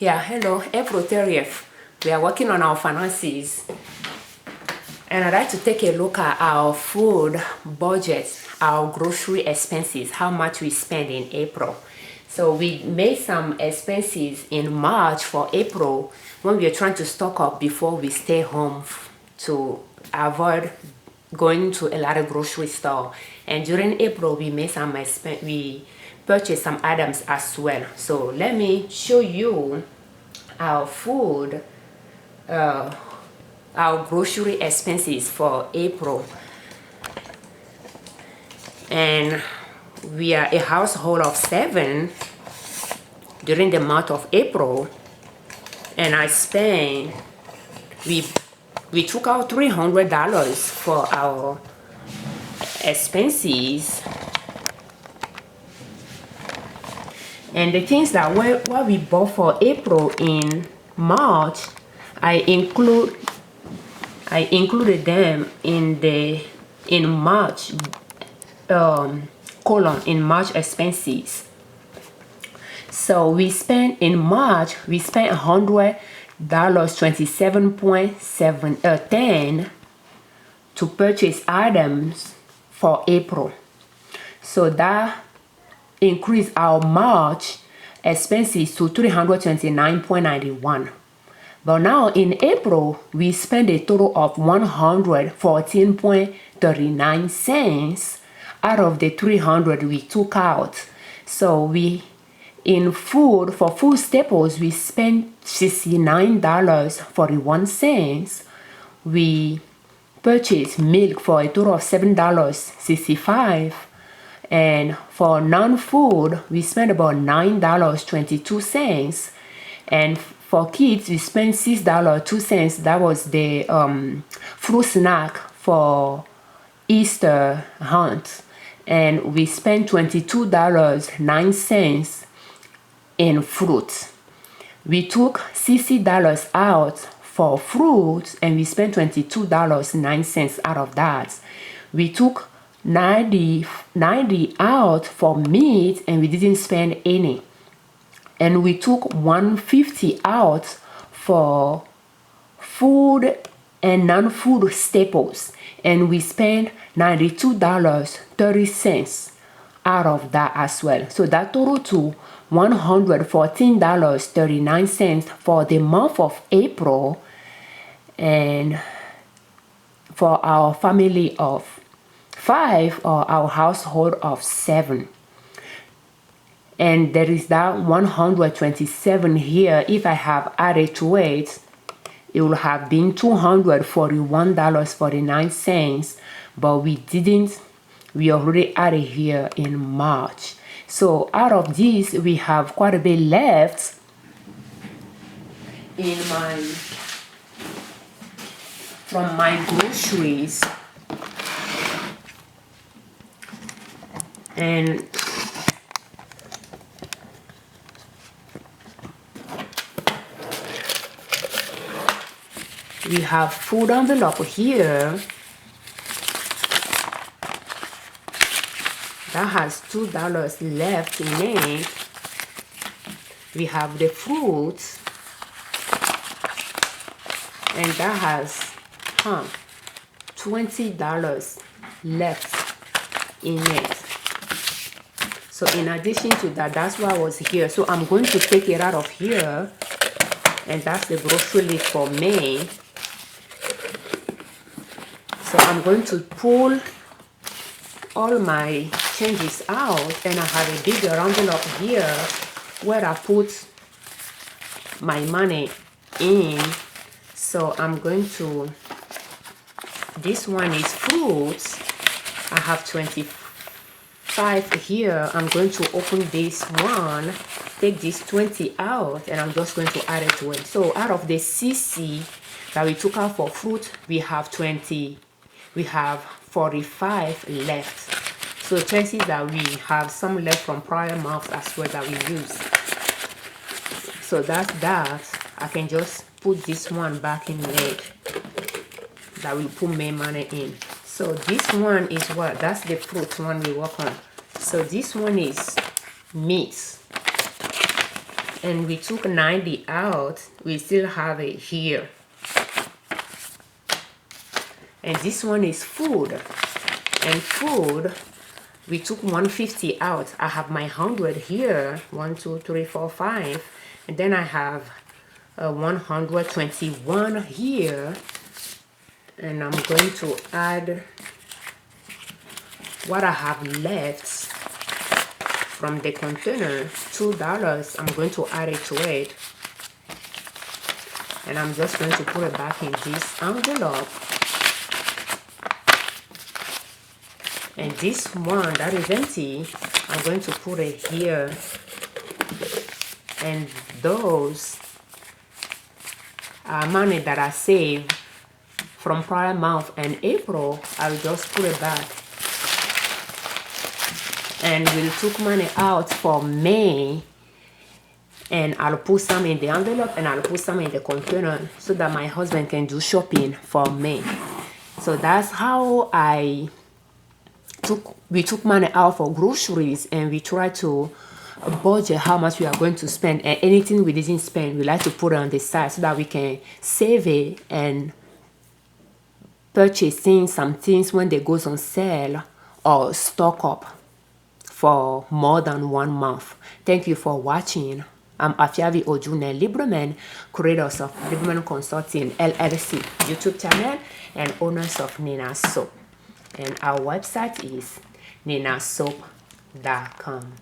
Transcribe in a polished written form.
Yeah, hello, April 30th. We are working on our finances, and I'd like to take a look at our food budget, our grocery expenses, how much we spend in April. So we made some expenses in March for April when we are trying to stock up before we stay home to avoid going to a lot of grocery store. And during April we made some we purchased some items as well. So let me show you our food, our grocery expenses for April. And we are a household of 7 during the month of April, and I spent, we took out $300 for our expenses. And the things that what we bought for April in March, I included them in March column, in March expenses. So we spent in March, we spent $100, 27.10 to purchase items for April. So that increased our March expenses to $329.91. But now in April, we spent a total of $114.39 out of the $300 we took out. So in food, for food staples, we spent $69.41. We purchased milk for a total of $7.65. And for non-food, we spent about $9.22. And for kids, we spent $6.02. That was the fruit snack for Easter hunt. And we spent $22.09 in fruit. We took $60 out for fruit, and we spent $22.09 out of that. We took 90 out for meat, and we didn't spend any. And we took $150 out for food and non-food staples, and we spent $92.30 out of that as well. So that totaled to $114.39 for the month of April, and for our family of 5 or our household of 7. And there is that 127 here. If I have added to it, it would have been $241.49, but we didn't. We already added here in March. So out of this, we have quite a bit left from my groceries. And we have food envelope here that has $2 left in it. We have the fruits, and that has $20 left in it. So in addition to that, that's what was here. So I'm going to take it out of here, and that's the grocery list for May. So I'm going to pull all my changes out, and I have a bigger envelope here where I put my money in. So I'm going to, this one is fruits. I have 25 here. I'm going to open this one, take this 20 out, and I'm just going to add it to it. So out of the CC that we took out for fruit, we have 45 left. So chances that we have some left from prior months as well that we use. So that's that. I can just put this one back in there that will put my money in. So this one is what? That's the fruit one we work on. So this one is meat. and we took 90 out, we still have it here. And this one is food. And food, we took 150 out. I have my 100 here. 1, 2, 3, 4, 5. And then I have 121 here. And I'm going to add what I have left from the container, $2. I'm going to add it to it. And I'm just going to put it back in this envelope. And this one that is empty, I'm going to put it here. And those are money that I saved from prior month and April. I'll just put it back. And we'll took money out for May. And I'll put some in the envelope and I'll put some in the container so that my husband can do shopping for May. So that's how we took money out for groceries, and we try to budget how much we are going to spend, and anything we didn't spend we like to put it on the side so that we can save it and purchasing some things when they goes on sale or stock up for more than 1 month. Thank you for watching. I'm Afiavi Ojune Liberman, creators of Liberman Consulting L.L.C. YouTube channel and owners of Nina Soap. And our website is ninasoap.com.